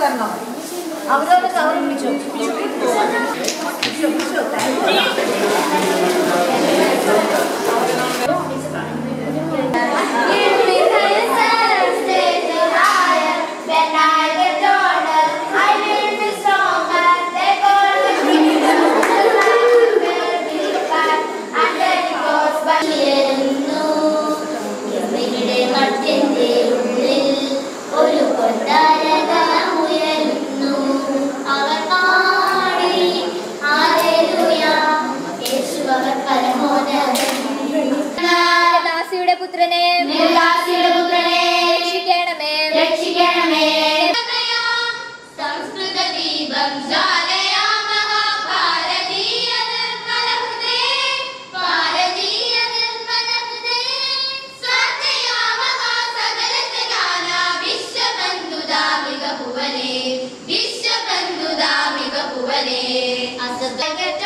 തരണം. അവരോട് കവർ പിടിച്ചോ. പുത്രനെ രക്ഷിക്കണമേ രക്ഷിക്കണമേ. സംസ്കൃത ദീപം ജ്വാലയാമഹ ഭാരതീയ നിർമ്മലഹൃദേ ഭാരതീയ നിർമ്മലഹൃദേ സാധയാമഹ സകലജനാന വിശ്വബന്ധുദാമിക ഭുവനേ വിശ്വബന്ധുദാമിക ഭുവനേ. അസതഗത